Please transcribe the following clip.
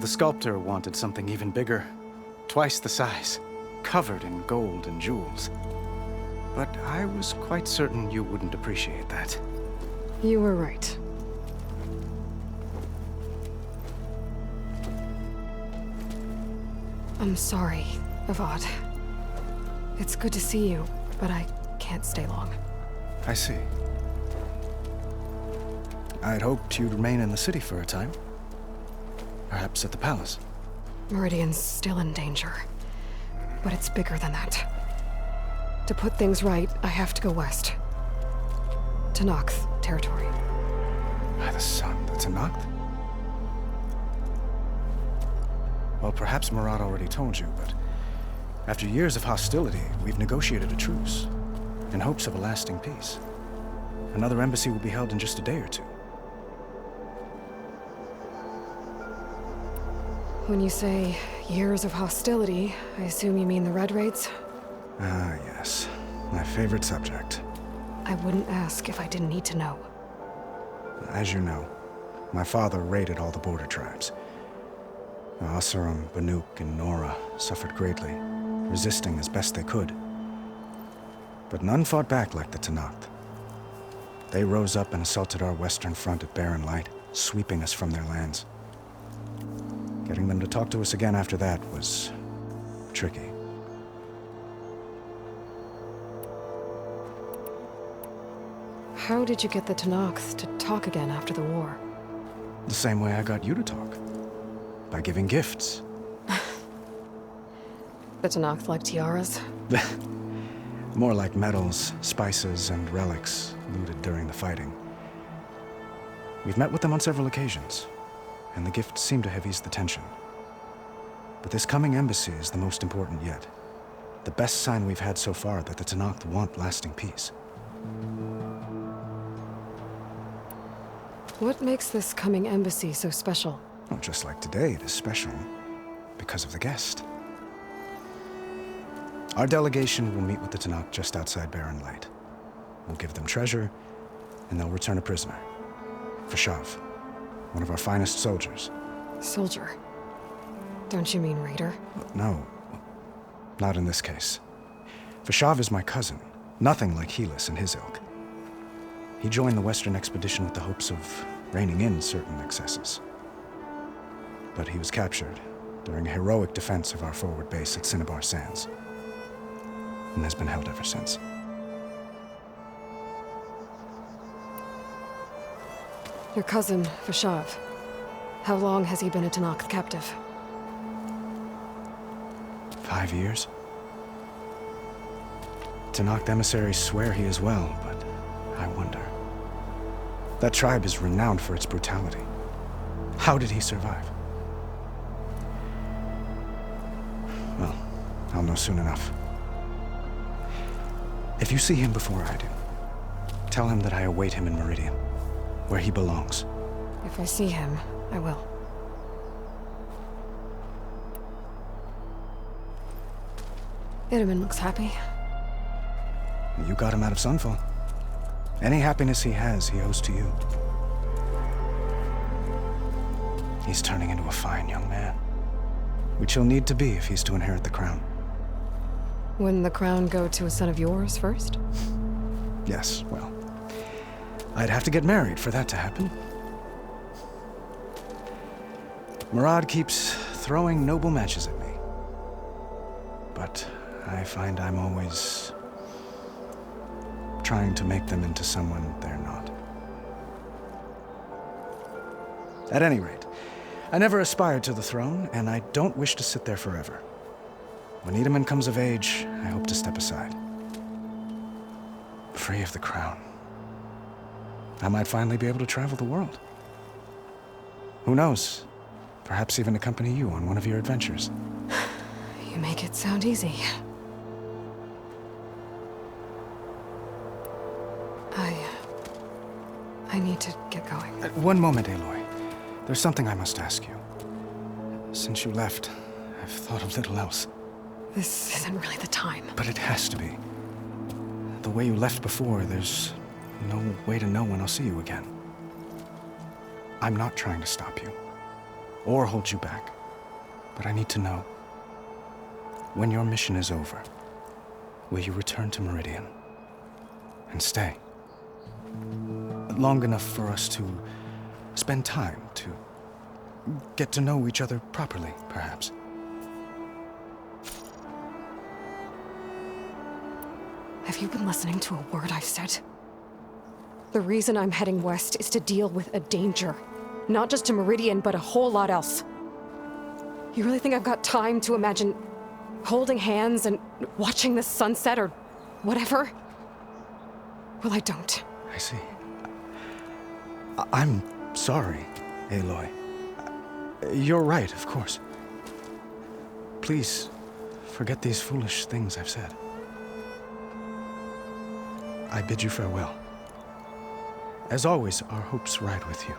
The sculptor wanted something even bigger, twice the size, covered in gold and jewels. But I was quite certain you wouldn't appreciate that. You were right. I'm sorry, Avad. It's good to see you, but I can't stay long. I see. I'd hoped you'd remain in the city for a time. Perhaps at the palace. Meridian's still in danger. But it's bigger than that. To put things right, I have to go west. To Nox territory. By the sun, the Tenakth? Well, perhaps Murad already told you, but after years of hostility, we've negotiated a truce, in hopes of a lasting peace. Another embassy will be held in just a day or two. When you say years of hostility, I assume you mean the Red Raids? Ah, yes. My favorite subject. I wouldn't ask if I didn't need to know. As you know, my father raided all the border tribes. Asurum, Banuk, and Nora suffered greatly, resisting as best they could. But none fought back like the Tenakth. They rose up and assaulted our western front at Barren Light, sweeping us from their lands. Getting them to talk to us again after that was tricky. How did you get the Tenakth to talk again after the war? The same way I got you to talk. By giving gifts. The Tenakth like tiaras? More like medals, spices, and relics looted during the fighting. We've met with them on several occasions, and the gifts seem to have eased the tension. But this coming embassy is the most important yet. The best sign we've had so far that the Tenakth want lasting peace. What makes this coming embassy so special? Well, just like today, it is special because of the guest. Our delegation will meet with the Tenakth just outside Barren Light. We'll give them treasure, and they'll return a prisoner. Fashav, one of our finest soldiers. Soldier? Don't you mean raider? No, not in this case. Fashav is my cousin, nothing like Helis and his ilk. He joined the Western expedition with the hopes of reining in certain excesses. But he was captured during a heroic defense of our forward base at Cinnabar Sands, and has been held ever since. Your cousin, Fashav. How long has he been a Tenakth captive? 5 years. Tenakth emissaries swear he is well, but I wonder. That tribe is renowned for its brutality. How did he survive? Well, I'll know soon enough. If you see him before I do, tell him that I await him in Meridian, where he belongs. If I see him, I will. Itaman looks happy. You got him out of Sunfall. Any happiness he has, he owes to you. He's turning into a fine young man, which he'll need to be if he's to inherit the crown. Wouldn't the crown go to a son of yours first? Yes, well, I'd have to get married for that to happen. Murad keeps throwing noble matches at me. But I find I'm always trying to make them into someone they're not. At any rate, I never aspired to the throne, and I don't wish to sit there forever. When Itaman comes of age, I hope to step aside. Free of the crown. I might finally be able to travel the world. Who knows? Perhaps even accompany you on one of your adventures. You make it sound easy. I need to get going. One moment, Aloy. There's something I must ask you. Since you left, I've thought of little else. This isn't really the time. But it has to be. The way you left before, there's no way to know when I'll see you again. I'm not trying to stop you. or hold you back. But I need to know, when your mission is over, will you return to Meridian and stay? Long enough for us to spend time, to get to know each other properly, perhaps. Have you been listening to a word I've said? The reason I'm heading west is to deal with a danger. Not just to Meridian, but a whole lot else. You really think I've got time to imagine holding hands and watching the sunset or whatever? Well, I don't. I see. I'm sorry, Aloy. You're right, of course. Please, forget these foolish things I've said. I bid you farewell. As always, our hopes ride with you.